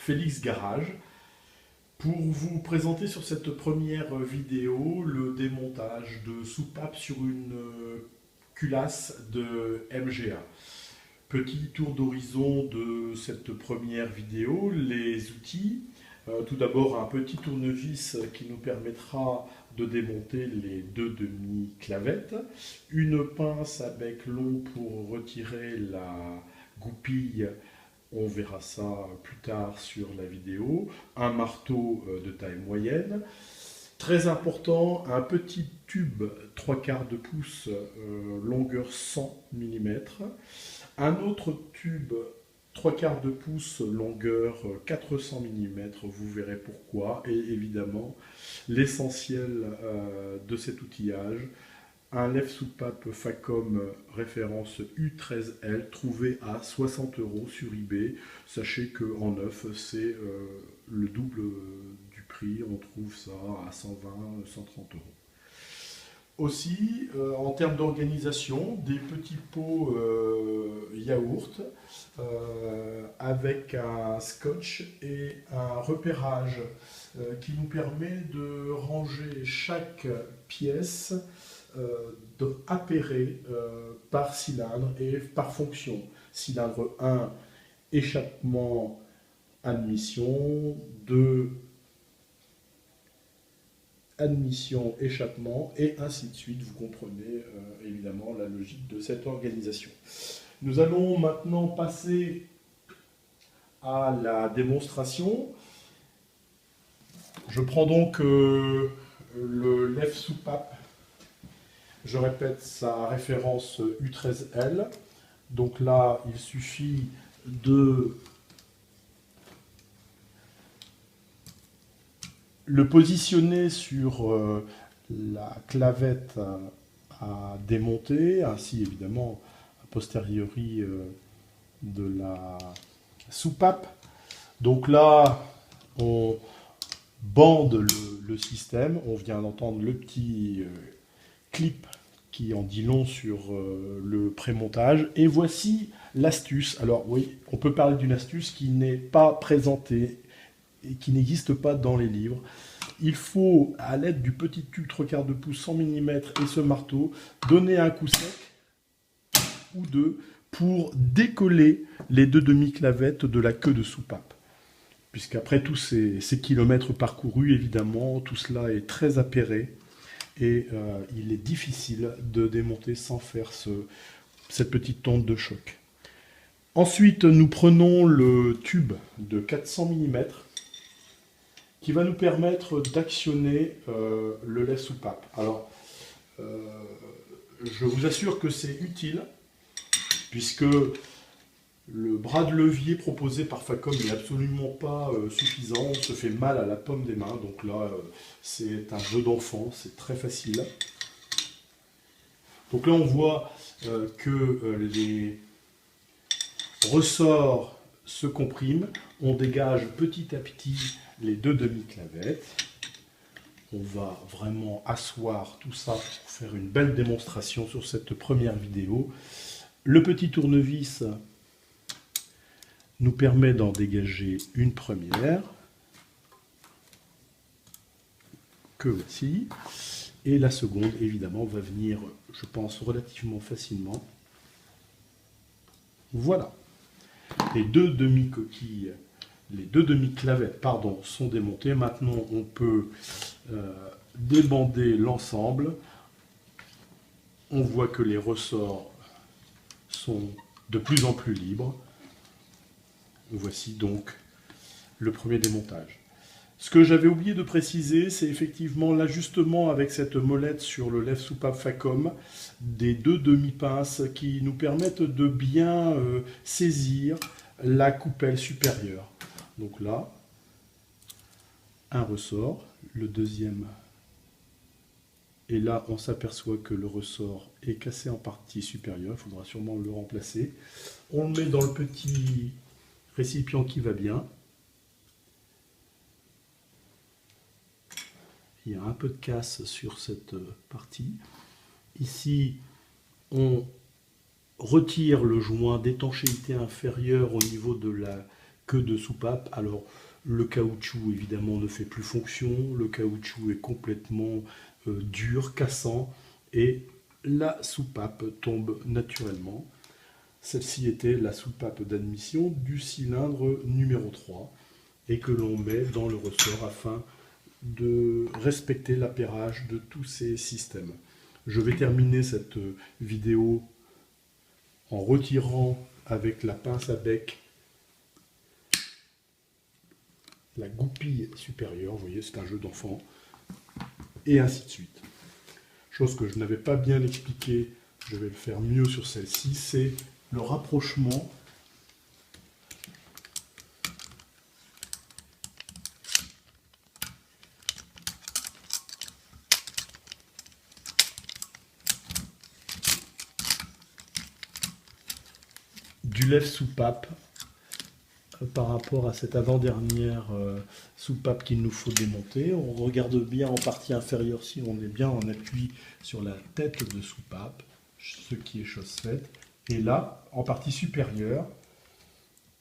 Félix Garage pour vous présenter sur cette première vidéo le démontage de soupape sur une culasse de MGA. Petit tour d'horizon de cette première vidéo, les outils. Tout d'abord un petit tournevis qui nous permettra de démonter les deux demi-clavettes, une pince à bec long pour retirer la goupille, on verra ça plus tard sur la vidéo, un marteau de taille moyenne, très important, un petit tube 3/4 de pouce, longueur 100 mm, un autre tube 3/4 de pouce, longueur 400 mm, vous verrez pourquoi, et évidemment l'essentiel de cet outillage, un lève-soupape Facom référence U13L trouvé à 60 € sur eBay. Sachez qu'en neuf, c'est le double du prix, on trouve ça à 120-130 €. Aussi, en termes d'organisation, des petits pots yaourt avec un scotch et un repérage qui nous permet de ranger chaque pièce appairée par cylindre et par fonction. Cylindre 1, échappement, admission, 2, admission, échappement, et ainsi de suite. Vous comprenez évidemment la logique de cette organisation. Nous allons maintenant passer à la démonstration. Je prends donc le lève-soupape. Je répète sa référence U13L. Donc là, il suffit de le positionner sur la clavette à démonter, ainsi évidemment a posteriori de la soupape. Donc là, on bande le système. On vient d'entendre le petit clip qui en dit long sur le prémontage. Et voici l'astuce. Alors oui, on peut parler d'une astuce qui n'est pas présentée et qui n'existe pas dans les livres. Il faut, à l'aide du petit tube 3/4 de pouce 100 mm et ce marteau, donner un coup sec ou deux pour décoller les deux demi-clavettes de la queue de soupape. Puisqu'après tous ces kilomètres parcourus, évidemment, tout cela est très appairé et il est difficile de démonter sans faire cette petite tonte de choc. Ensuite, nous prenons le tube de 400 mm qui va nous permettre d'actionner le lève-soupape. Alors, je vous assure que c'est utile, puisque le bras de levier proposé par Facom n'est absolument pas suffisant, on se fait mal à la paume des mains, donc là, c'est un jeu d'enfant, c'est très facile. Donc là, on voit que les ressorts se compriment, on dégage petit à petit les deux demi-clavettes. On va vraiment asseoir tout ça pour faire une belle démonstration sur cette première vidéo. Le petit tournevis nous permet d'en dégager une première, que voici, et la seconde, évidemment, va venir, je pense, relativement facilement. Voilà. Les deux demi-coquilles, les deux demi-clavettes, pardon, sont démontées. Maintenant, on peut débander l'ensemble. On voit que les ressorts sont de plus en plus libres. Voici donc le premier démontage. Ce que j'avais oublié de préciser, c'est effectivement l'ajustement avec cette molette sur le lève-soupape Facom des deux demi-pinces qui nous permettent de bien saisir la coupelle supérieure. Donc là, un ressort, le deuxième, et là on s'aperçoit que le ressort est cassé en partie supérieure, il faudra sûrement le remplacer. On le met dans le petit récipient qui va bien. Il y a un peu de casse sur cette partie. Ici, on retire le joint d'étanchéité inférieure au niveau de la que de soupape. Alors, le caoutchouc, évidemment, ne fait plus fonction. Le caoutchouc est complètement dur, cassant. Et la soupape tombe naturellement. Celle-ci était la soupape d'admission du cylindre numéro 3 et que l'on met dans le ressort afin de respecter l'appairage de tous ces systèmes. Je vais terminer cette vidéo en retirant avec la pince à bec la goupille supérieure. Vous voyez, c'est un jeu d'enfant. Et ainsi de suite. Chose que je n'avais pas bien expliqué, je vais le faire mieux sur celle-ci, c'est le rapprochement du lève-soupape par rapport à cette avant-dernière soupape qu'il nous faut démonter. On regarde bien en partie inférieure si on est bien en appui sur la tête de soupape, ce qui est chose faite. Et là, en partie supérieure,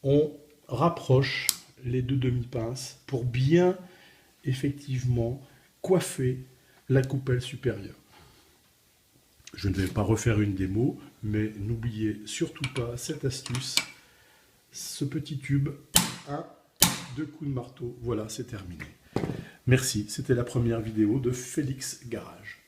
on rapproche les deux demi-pinces pour bien effectivement coiffer la coupelle supérieure. Je ne vais pas refaire une démo, mais n'oubliez surtout pas cette astuce. Ce petit tube, 2 coups de marteau, voilà, c'est terminé. Merci, c'était la première vidéo de Félix Garage.